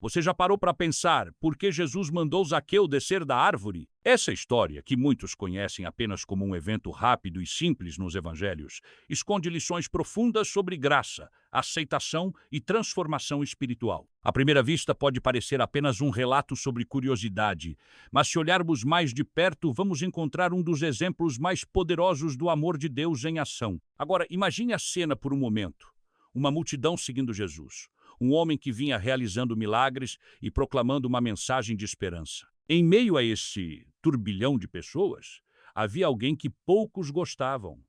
Você já parou para pensar por que Jesus mandou Zaqueu descer da árvore? Essa história, que muitos conhecem apenas como um evento rápido e simples nos evangelhos, esconde lições profundas sobre graça, aceitação e transformação espiritual. À primeira vista, pode parecer apenas um relato sobre curiosidade, mas se olharmos mais de perto, vamos encontrar um dos exemplos mais poderosos do amor de Deus em ação. Agora, imagine a cena por um momento. Uma multidão seguindo Jesus. Um homem que vinha realizando milagres e proclamando uma mensagem de esperança. Em meio a esse turbilhão de pessoas, havia alguém que poucos gostavam.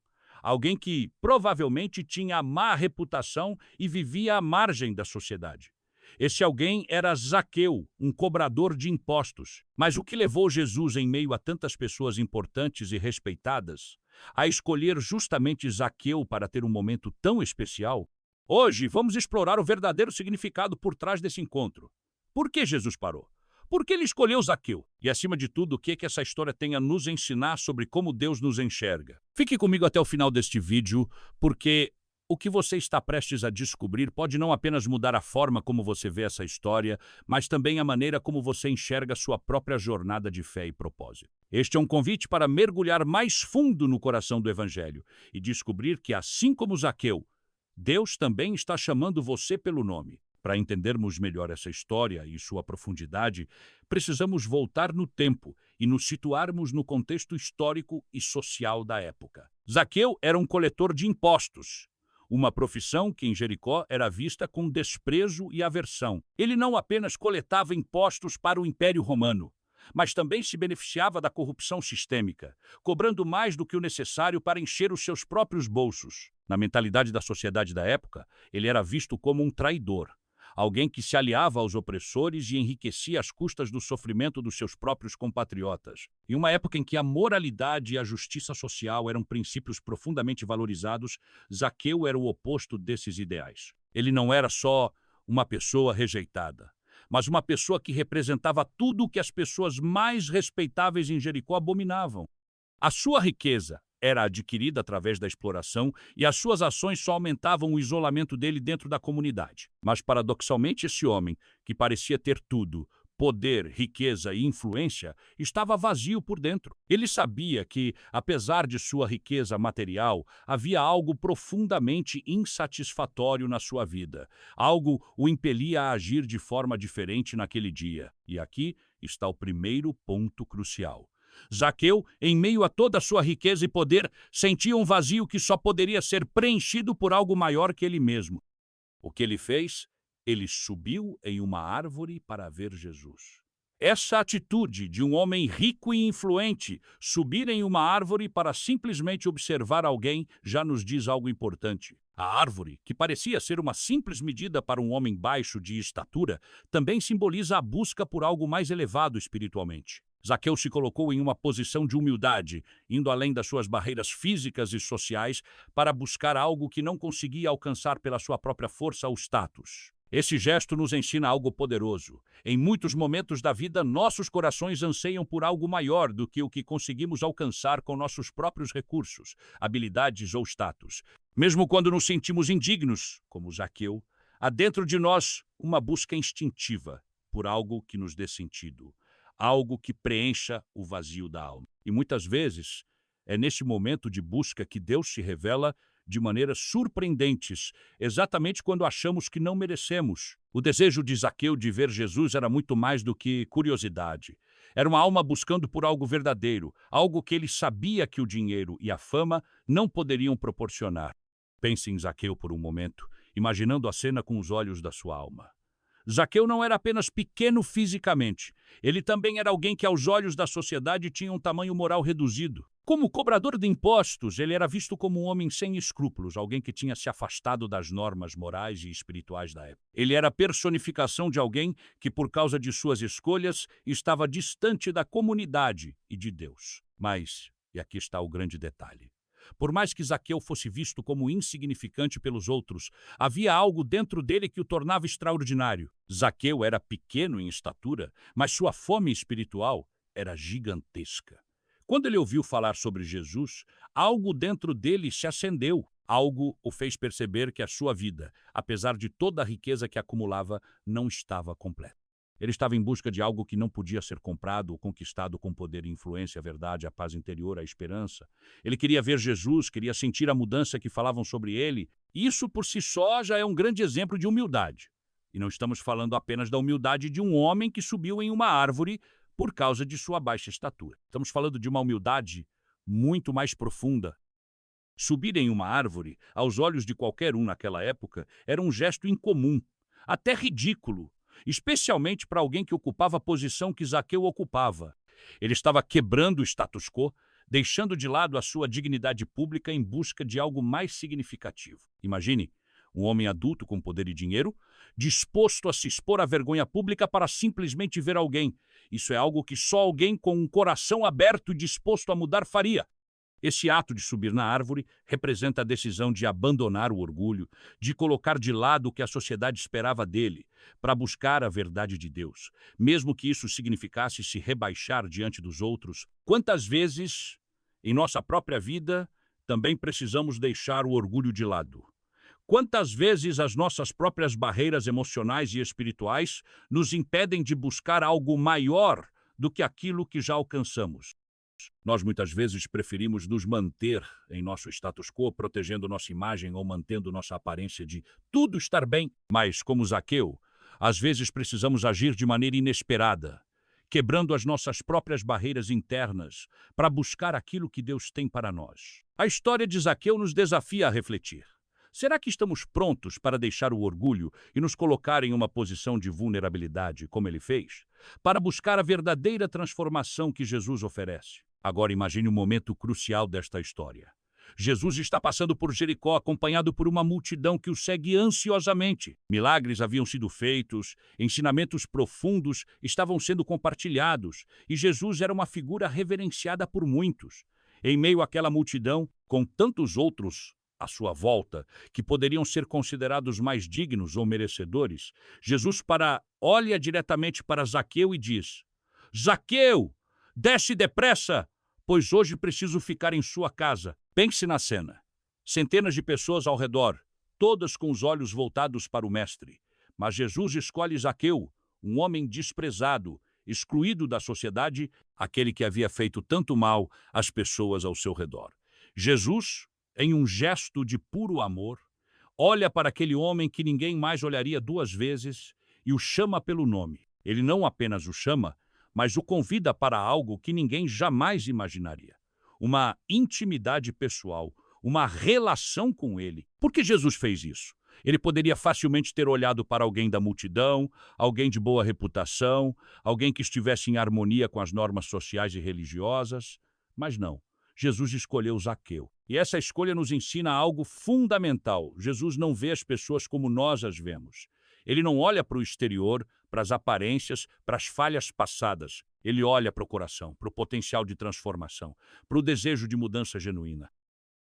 Alguém que provavelmente tinha má reputação e vivia à margem da sociedade. Esse alguém era Zaqueu, um cobrador de impostos. Mas o que levou Jesus, em meio a tantas pessoas importantes e respeitadas, a escolher justamente Zaqueu para ter um momento tão especial? Hoje, vamos explorar o verdadeiro significado por trás desse encontro. Por que Jesus parou? Por que ele escolheu Zaqueu? E, acima de tudo, o que essa história tem a nos ensinar sobre como Deus nos enxerga? Fique comigo até o final deste vídeo, porque o que você está prestes a descobrir pode não apenas mudar a forma como você vê essa história, mas também a maneira como você enxerga sua própria jornada de fé e propósito. Este é um convite para mergulhar mais fundo no coração do Evangelho e descobrir que, assim como Zaqueu, Deus também está chamando você pelo nome. Para entendermos melhor essa história e sua profundidade, precisamos voltar no tempo e nos situarmos no contexto histórico e social da época. Zaqueu era um coletor de impostos, uma profissão que em Jericó era vista com desprezo e aversão. Ele não apenas coletava impostos para o Império Romano, mas também se beneficiava da corrupção sistêmica, cobrando mais do que o necessário para encher os seus próprios bolsos. Na mentalidade da sociedade da época, ele era visto como um traidor, alguém que se aliava aos opressores e enriquecia às custas do sofrimento dos seus próprios compatriotas. Em uma época em que a moralidade e a justiça social eram princípios profundamente valorizados, Zaqueu era o oposto desses ideais. Ele não era só uma pessoa rejeitada, mas uma pessoa que representava tudo o que as pessoas mais respeitáveis em Jericó abominavam. A sua riqueza era adquirida através da exploração e as suas ações só aumentavam o isolamento dele dentro da comunidade. Mas, paradoxalmente, esse homem, que parecia ter tudo, poder, riqueza e influência, estava vazio por dentro. Ele sabia que, apesar de sua riqueza material, havia algo profundamente insatisfatório na sua vida. Algo o impelia a agir de forma diferente naquele dia. E aqui está o primeiro ponto crucial. Zaqueu, em meio a toda a sua riqueza e poder, sentia um vazio que só poderia ser preenchido por algo maior que ele mesmo. O que ele fez? Ele subiu em uma árvore para ver Jesus. Essa atitude de um homem rico e influente, subir em uma árvore para simplesmente observar alguém, já nos diz algo importante. A árvore, que parecia ser uma simples medida para um homem baixo de estatura, também simboliza a busca por algo mais elevado espiritualmente. Zaqueu se colocou em uma posição de humildade, indo além das suas barreiras físicas e sociais para buscar algo que não conseguia alcançar pela sua própria força ou status. Esse gesto nos ensina algo poderoso. Em muitos momentos da vida, nossos corações anseiam por algo maior do que o que conseguimos alcançar com nossos próprios recursos, habilidades ou status. Mesmo quando nos sentimos indignos, como Zaqueu, há dentro de nós uma busca instintiva por algo que nos dê sentido, algo que preencha o vazio da alma. E muitas vezes é nesse momento de busca que Deus se revela de maneiras surpreendentes, exatamente quando achamos que não merecemos. O desejo de Zaqueu de ver Jesus era muito mais do que curiosidade. Era uma alma buscando por algo verdadeiro, algo que ele sabia que o dinheiro e a fama não poderiam proporcionar. Pense em Zaqueu por um momento, imaginando a cena com os olhos da sua alma. Zaqueu não era apenas pequeno fisicamente, ele também era alguém que aos olhos da sociedade tinha um tamanho moral reduzido. Como cobrador de impostos, ele era visto como um homem sem escrúpulos, alguém que tinha se afastado das normas morais e espirituais da época. Ele era a personificação de alguém que, por causa de suas escolhas, estava distante da comunidade e de Deus. Mas, e aqui está o grande detalhe, por mais que Zaqueu fosse visto como insignificante pelos outros, havia algo dentro dele que o tornava extraordinário. Zaqueu era pequeno em estatura, mas sua fome espiritual era gigantesca. Quando ele ouviu falar sobre Jesus, algo dentro dele se acendeu. Algo o fez perceber que a sua vida, apesar de toda a riqueza que acumulava, não estava completa. Ele estava em busca de algo que não podia ser comprado ou conquistado com poder e influência, a verdade, a paz interior, a esperança. Ele queria ver Jesus, queria sentir a mudança que falavam sobre ele. Isso por si só já é um grande exemplo de humildade. E não estamos falando apenas da humildade de um homem que subiu em uma árvore por causa de sua baixa estatura. Estamos falando de uma humildade muito mais profunda. Subir em uma árvore, aos olhos de qualquer um naquela época, era um gesto incomum, até ridículo, especialmente para alguém que ocupava a posição que Zaqueu ocupava. Ele estava quebrando o status quo, deixando de lado a sua dignidade pública em busca de algo mais significativo. Imagine um homem adulto com poder e dinheiro, disposto a se expor à vergonha pública para simplesmente ver alguém. Isso é algo que só alguém com um coração aberto e disposto a mudar faria. Esse ato de subir na árvore representa a decisão de abandonar o orgulho, de colocar de lado o que a sociedade esperava dele, para buscar a verdade de Deus, mesmo que isso significasse se rebaixar diante dos outros. Quantas vezes, em nossa própria vida, também precisamos deixar o orgulho de lado? Quantas vezes as nossas próprias barreiras emocionais e espirituais nos impedem de buscar algo maior do que aquilo que já alcançamos? Nós muitas vezes preferimos nos manter em nosso status quo, protegendo nossa imagem ou mantendo nossa aparência de tudo estar bem. Mas, como Zaqueu, às vezes precisamos agir de maneira inesperada, quebrando as nossas próprias barreiras internas para buscar aquilo que Deus tem para nós. A história de Zaqueu nos desafia a refletir. Será que estamos prontos para deixar o orgulho e nos colocar em uma posição de vulnerabilidade, como ele fez, para buscar a verdadeira transformação que Jesus oferece? Agora imagine o momento crucial desta história. Jesus está passando por Jericó acompanhado por uma multidão que o segue ansiosamente. Milagres haviam sido feitos, ensinamentos profundos estavam sendo compartilhados e Jesus era uma figura reverenciada por muitos. Em meio àquela multidão, com tantos outros à sua volta, que poderiam ser considerados mais dignos ou merecedores, Jesus olha diretamente para Zaqueu e diz: Zaqueu, desce depressa, pois hoje preciso ficar em sua casa. Pense na cena. Centenas de pessoas ao redor, todas com os olhos voltados para o mestre. Mas Jesus escolhe Zaqueu, um homem desprezado, excluído da sociedade, aquele que havia feito tanto mal às pessoas ao seu redor. Jesus, em um gesto de puro amor, olha para aquele homem que ninguém mais olharia duas vezes e o chama pelo nome. Ele não apenas o chama, mas o convida para algo que ninguém jamais imaginaria. Uma intimidade pessoal, uma relação com ele. Por que Jesus fez isso? Ele poderia facilmente ter olhado para alguém da multidão, alguém de boa reputação, alguém que estivesse em harmonia com as normas sociais e religiosas, mas não. Jesus escolheu Zaqueu. E essa escolha nos ensina algo fundamental. Jesus não vê as pessoas como nós as vemos. Ele não olha para o exterior, para as aparências, para as falhas passadas. Ele olha para o coração, para o potencial de transformação, para o desejo de mudança genuína.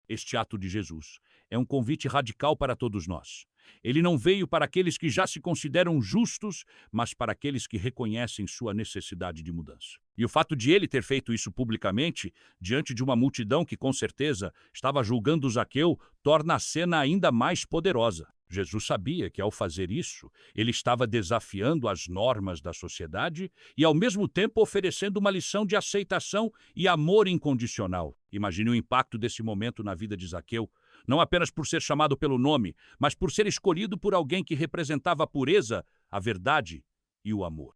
Este ato de Jesus é um convite radical para todos nós. Ele não veio para aqueles que já se consideram justos, mas para aqueles que reconhecem sua necessidade de mudança. E o fato de ele ter feito isso publicamente, diante de uma multidão que com certeza estava julgando Zaqueu, torna a cena ainda mais poderosa. Jesus sabia que, ao fazer isso, ele estava desafiando as normas da sociedade e, ao mesmo tempo, oferecendo uma lição de aceitação e amor incondicional. Imagine o impacto desse momento na vida de Zaqueu, não apenas por ser chamado pelo nome, mas por ser escolhido por alguém que representava a pureza, a verdade e o amor.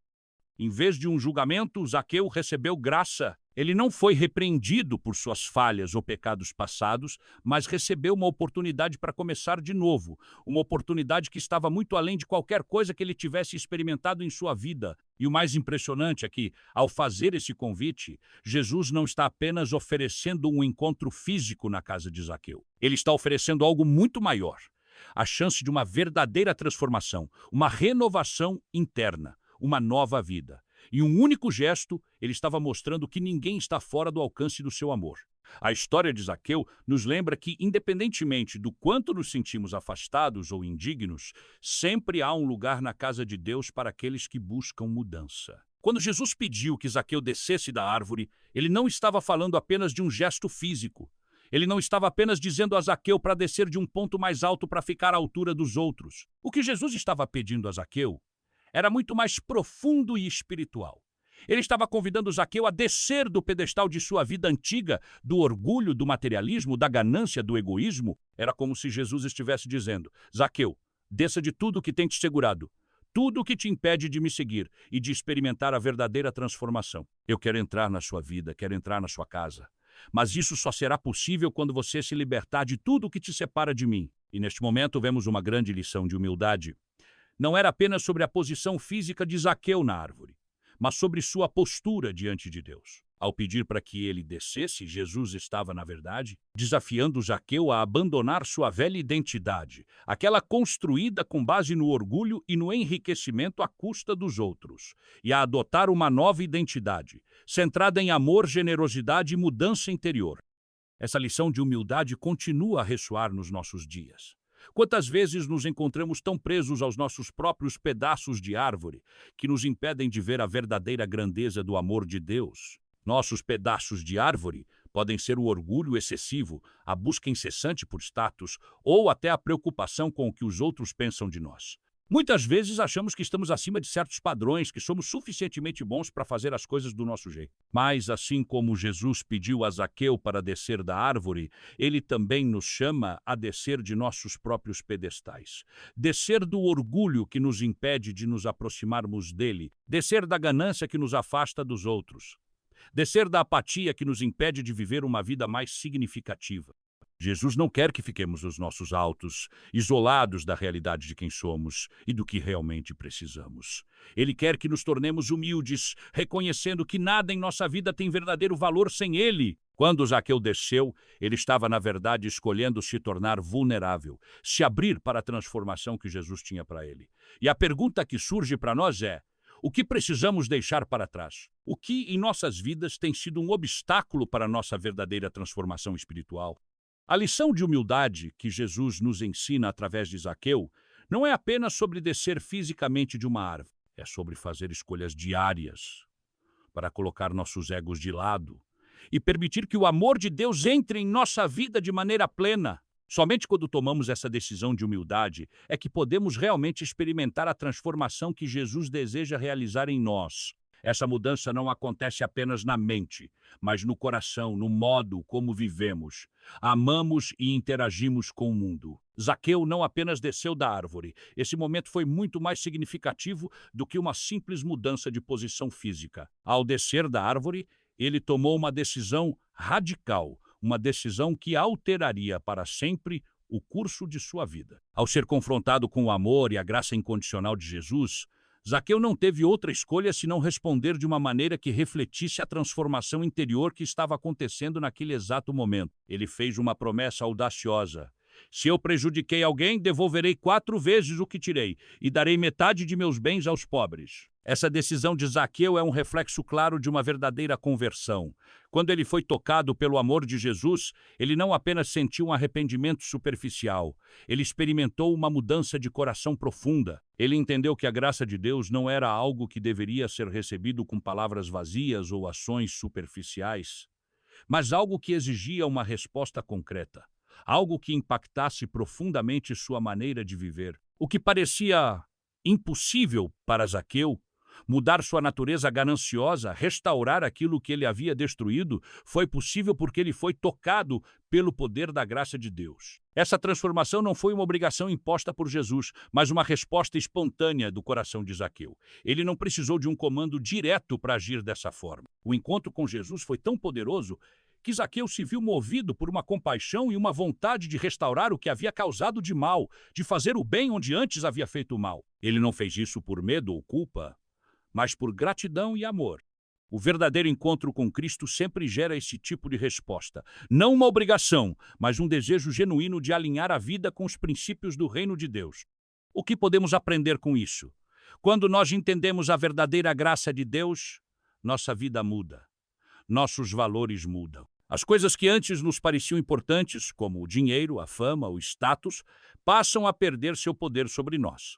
Em vez de um julgamento, Zaqueu recebeu graça. Ele não foi repreendido por suas falhas ou pecados passados, mas recebeu uma oportunidade para começar de novo, uma oportunidade que estava muito além de qualquer coisa que ele tivesse experimentado em sua vida. E o mais impressionante é que, ao fazer esse convite, Jesus não está apenas oferecendo um encontro físico na casa de Zaqueu. Ele está oferecendo algo muito maior, a chance de uma verdadeira transformação, uma renovação interna, uma nova vida. Em um único gesto, ele estava mostrando que ninguém está fora do alcance do seu amor. A história de Zaqueu nos lembra que, independentemente do quanto nos sentimos afastados ou indignos, sempre há um lugar na casa de Deus para aqueles que buscam mudança. Quando Jesus pediu que Zaqueu descesse da árvore, ele não estava falando apenas de um gesto físico. Ele não estava apenas dizendo a Zaqueu para descer de um ponto mais alto para ficar à altura dos outros. O que Jesus estava pedindo a Zaqueu era muito mais profundo e espiritual. Ele estava convidando Zaqueu a descer do pedestal de sua vida antiga, do orgulho, do materialismo, da ganância, do egoísmo. Era como se Jesus estivesse dizendo: Zaqueu, desça de tudo que tem te segurado, tudo o que te impede de me seguir e de experimentar a verdadeira transformação. Eu quero entrar na sua vida, quero entrar na sua casa. Mas isso só será possível quando você se libertar de tudo o que te separa de mim. E neste momento vemos uma grande lição de humildade. Não era apenas sobre a posição física de Zaqueu na árvore, mas sobre sua postura diante de Deus. Ao pedir para que ele descesse, Jesus estava, na verdade, desafiando Zaqueu a abandonar sua velha identidade, aquela construída com base no orgulho e no enriquecimento à custa dos outros, e a adotar uma nova identidade, centrada em amor, generosidade e mudança interior. Essa lição de humildade continua a ressoar nos nossos dias. Quantas vezes nos encontramos tão presos aos nossos próprios pedaços de árvore que nos impedem de ver a verdadeira grandeza do amor de Deus? Nossos pedaços de árvore podem ser o orgulho excessivo, a busca incessante por status ou até a preocupação com o que os outros pensam de nós. Muitas vezes achamos que estamos acima de certos padrões, que somos suficientemente bons para fazer as coisas do nosso jeito. Mas, assim como Jesus pediu a Zaqueu para descer da árvore, ele também nos chama a descer de nossos próprios pedestais. Descer do orgulho que nos impede de nos aproximarmos dele. Descer da ganância que nos afasta dos outros. Descer da apatia que nos impede de viver uma vida mais significativa. Jesus não quer que fiquemos nos nossos altos, isolados da realidade de quem somos e do que realmente precisamos. Ele quer que nos tornemos humildes, reconhecendo que nada em nossa vida tem verdadeiro valor sem Ele. Quando Zaqueu desceu, ele estava, na verdade, escolhendo se tornar vulnerável, se abrir para a transformação que Jesus tinha para ele. E a pergunta que surge para nós é: o que precisamos deixar para trás? O que em nossas vidas tem sido um obstáculo para a nossa verdadeira transformação espiritual? A lição de humildade que Jesus nos ensina através de Zaqueu não é apenas sobre descer fisicamente de uma árvore, é sobre fazer escolhas diárias para colocar nossos egos de lado e permitir que o amor de Deus entre em nossa vida de maneira plena. Somente quando tomamos essa decisão de humildade é que podemos realmente experimentar a transformação que Jesus deseja realizar em nós. Essa mudança não acontece apenas na mente, mas no coração, no modo como vivemos, amamos e interagimos com o mundo. Zaqueu não apenas desceu da árvore. Esse momento foi muito mais significativo do que uma simples mudança de posição física. Ao descer da árvore, ele tomou uma decisão radical, uma decisão que alteraria para sempre o curso de sua vida. Ao ser confrontado com o amor e a graça incondicional de Jesus, Zaqueu não teve outra escolha senão responder de uma maneira que refletisse a transformação interior que estava acontecendo naquele exato momento. Ele fez uma promessa audaciosa: se eu prejudiquei alguém, devolverei 4 vezes o que tirei e darei metade de meus bens aos pobres. Essa decisão de Zaqueu é um reflexo claro de uma verdadeira conversão. Quando ele foi tocado pelo amor de Jesus, ele não apenas sentiu um arrependimento superficial, ele experimentou uma mudança de coração profunda. Ele entendeu que a graça de Deus não era algo que deveria ser recebido com palavras vazias ou ações superficiais, mas algo que exigia uma resposta concreta, algo que impactasse profundamente sua maneira de viver. O que parecia impossível para Zaqueu, mudar sua natureza gananciosa, restaurar aquilo que ele havia destruído, foi possível porque ele foi tocado pelo poder da graça de Deus. Essa transformação não foi uma obrigação imposta por Jesus, mas uma resposta espontânea do coração de Zaqueu. Ele não precisou de um comando direto para agir dessa forma. O encontro com Jesus foi tão poderoso que Zaqueu se viu movido por uma compaixão e uma vontade de restaurar o que havia causado de mal, de fazer o bem onde antes havia feito o mal. Ele não fez isso por medo ou culpa, mas por gratidão e amor. O verdadeiro encontro com Cristo sempre gera esse tipo de resposta. Não uma obrigação, mas um desejo genuíno de alinhar a vida com os princípios do reino de Deus. O que podemos aprender com isso? Quando nós entendemos a verdadeira graça de Deus, nossa vida muda. Nossos valores mudam. As coisas que antes nos pareciam importantes, como o dinheiro, a fama, o status, passam a perder seu poder sobre nós.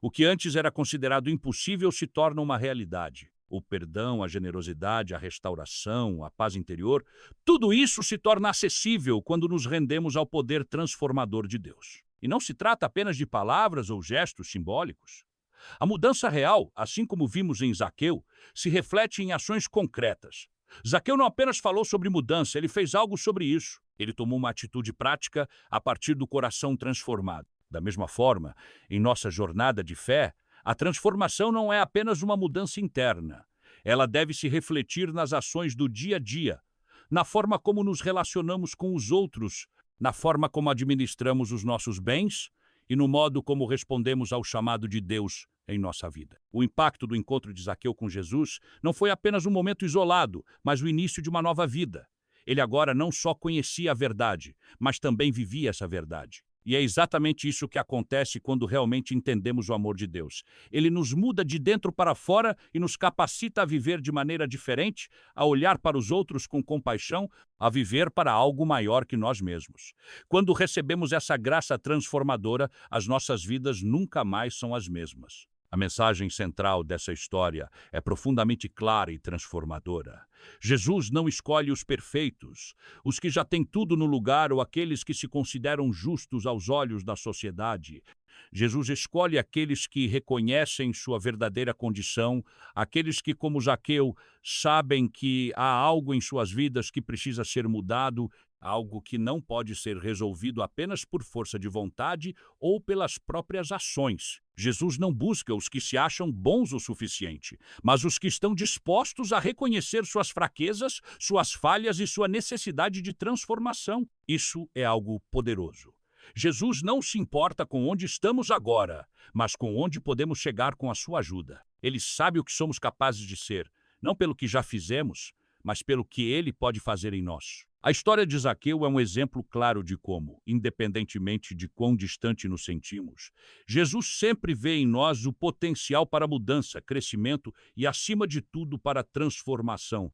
O que antes era considerado impossível se torna uma realidade. O perdão, a generosidade, a restauração, a paz interior, tudo isso se torna acessível quando nos rendemos ao poder transformador de Deus. E não se trata apenas de palavras ou gestos simbólicos. A mudança real, assim como vimos em Zaqueu, se reflete em ações concretas. Zaqueu não apenas falou sobre mudança, ele fez algo sobre isso. Ele tomou uma atitude prática a partir do coração transformado. Da mesma forma, em nossa jornada de fé, a transformação não é apenas uma mudança interna. Ela deve se refletir nas ações do dia a dia, na forma como nos relacionamos com os outros, na forma como administramos os nossos bens e no modo como respondemos ao chamado de Deus em nossa vida. O impacto do encontro de Zaqueu com Jesus não foi apenas um momento isolado, mas o início de uma nova vida. Ele agora não só conhecia a verdade, mas também vivia essa verdade. E é exatamente isso que acontece quando realmente entendemos o amor de Deus. Ele nos muda de dentro para fora e nos capacita a viver de maneira diferente, a olhar para os outros com compaixão, a viver para algo maior que nós mesmos. Quando recebemos essa graça transformadora, as nossas vidas nunca mais são as mesmas. A mensagem central dessa história é profundamente clara e transformadora. Jesus não escolhe os perfeitos, os que já têm tudo no lugar ou aqueles que se consideram justos aos olhos da sociedade. Jesus escolhe aqueles que reconhecem sua verdadeira condição, aqueles que, como Zaqueu, sabem que há algo em suas vidas que precisa ser mudado, algo que não pode ser resolvido apenas por força de vontade ou pelas próprias ações. Jesus não busca os que se acham bons o suficiente, mas os que estão dispostos a reconhecer suas fraquezas, suas falhas e sua necessidade de transformação. Isso é algo poderoso. Jesus não se importa com onde estamos agora, mas com onde podemos chegar com a sua ajuda. Ele sabe o que somos capazes de ser, não pelo que já fizemos, mas pelo que ele pode fazer em nós. A história de Zaqueu é um exemplo claro de como, independentemente de quão distante nos sentimos, Jesus sempre vê em nós o potencial para mudança, crescimento e, acima de tudo, para transformação.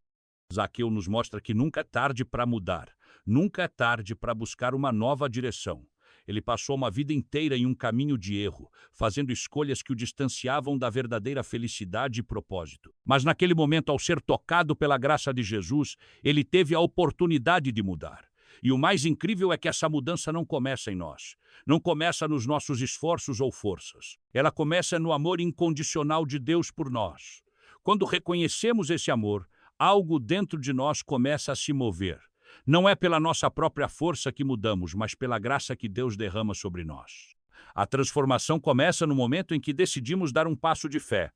Zaqueu nos mostra que nunca é tarde para mudar, nunca é tarde para buscar uma nova direção. Ele passou uma vida inteira em um caminho de erro, fazendo escolhas que o distanciavam da verdadeira felicidade e propósito. Mas naquele momento, ao ser tocado pela graça de Jesus, ele teve a oportunidade de mudar. E o mais incrível é que essa mudança não começa em nós. Não começa nos nossos esforços ou forças. Ela começa no amor incondicional de Deus por nós. Quando reconhecemos esse amor, algo dentro de nós começa a se mover. Não é pela nossa própria força que mudamos, mas pela graça que Deus derrama sobre nós. A transformação começa no momento em que decidimos dar um passo de fé.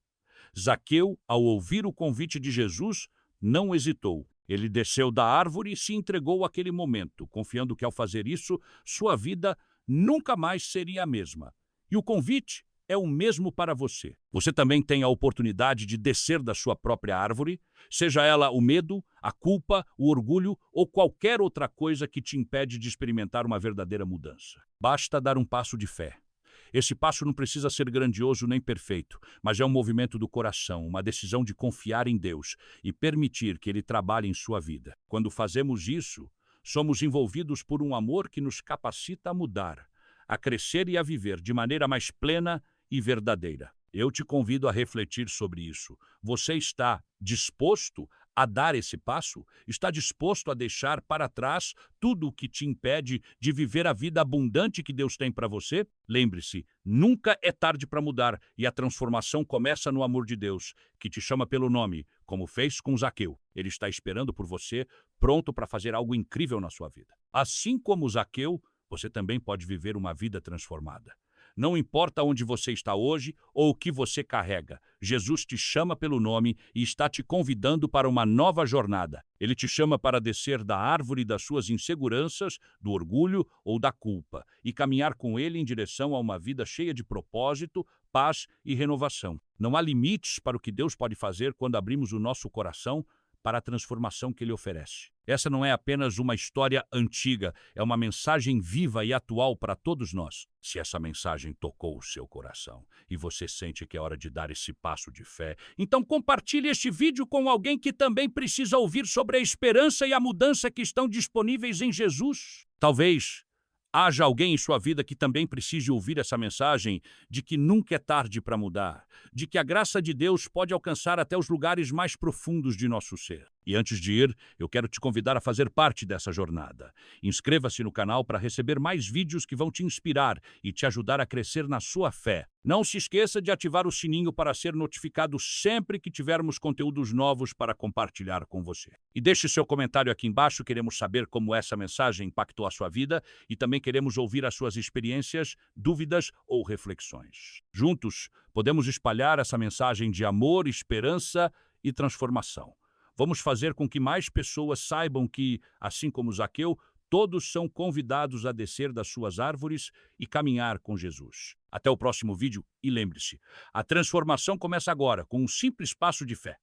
Zaqueu, ao ouvir o convite de Jesus, não hesitou. Ele desceu da árvore e se entregou àquele momento, confiando que ao fazer isso, sua vida nunca mais seria a mesma. E o convite é o mesmo para você. Você também tem a oportunidade de descer da sua própria árvore, seja ela o medo, a culpa, o orgulho ou qualquer outra coisa que te impede de experimentar uma verdadeira mudança. Basta dar um passo de fé. Esse passo não precisa ser grandioso nem perfeito, mas é um movimento do coração, uma decisão de confiar em Deus e permitir que Ele trabalhe em sua vida. Quando fazemos isso, somos envolvidos por um amor que nos capacita a mudar, a crescer e a viver de maneira mais plena e verdadeira. Eu te convido a refletir sobre isso. Você está disposto a dar esse passo? Está disposto a deixar para trás tudo o que te impede de viver a vida abundante que Deus tem para você? Lembre-se, nunca é tarde para mudar e a transformação começa no amor de Deus, que te chama pelo nome, como fez com Zaqueu. Ele está esperando por você, pronto para fazer algo incrível na sua vida. Assim como Zaqueu, você também pode viver uma vida transformada. Não importa onde você está hoje ou o que você carrega, Jesus te chama pelo nome e está te convidando para uma nova jornada. Ele te chama para descer da árvore das suas inseguranças, do orgulho ou da culpa e caminhar com ele em direção a uma vida cheia de propósito, paz e renovação. Não há limites para o que Deus pode fazer quando abrimos o nosso coração para a transformação que Ele oferece. Essa não é apenas uma história antiga, é uma mensagem viva e atual para todos nós. Se essa mensagem tocou o seu coração e você sente que é hora de dar esse passo de fé, então compartilhe este vídeo com alguém que também precisa ouvir sobre a esperança e a mudança que estão disponíveis em Jesus. Talvez haja alguém em sua vida que também precise ouvir essa mensagem de que nunca é tarde para mudar, de que a graça de Deus pode alcançar até os lugares mais profundos de nosso ser. E antes de ir, eu quero te convidar a fazer parte dessa jornada. Inscreva-se no canal para receber mais vídeos que vão te inspirar e te ajudar a crescer na sua fé. Não se esqueça de ativar o sininho para ser notificado sempre que tivermos conteúdos novos para compartilhar com você. E deixe seu comentário aqui embaixo, queremos saber como essa mensagem impactou a sua vida e também queremos ouvir as suas experiências, dúvidas ou reflexões. Juntos, podemos espalhar essa mensagem de amor, esperança e transformação. Vamos fazer com que mais pessoas saibam que, assim como Zaqueu, todos são convidados a descer das suas árvores e caminhar com Jesus. Até o próximo vídeo e lembre-se, a transformação começa agora, com um simples passo de fé.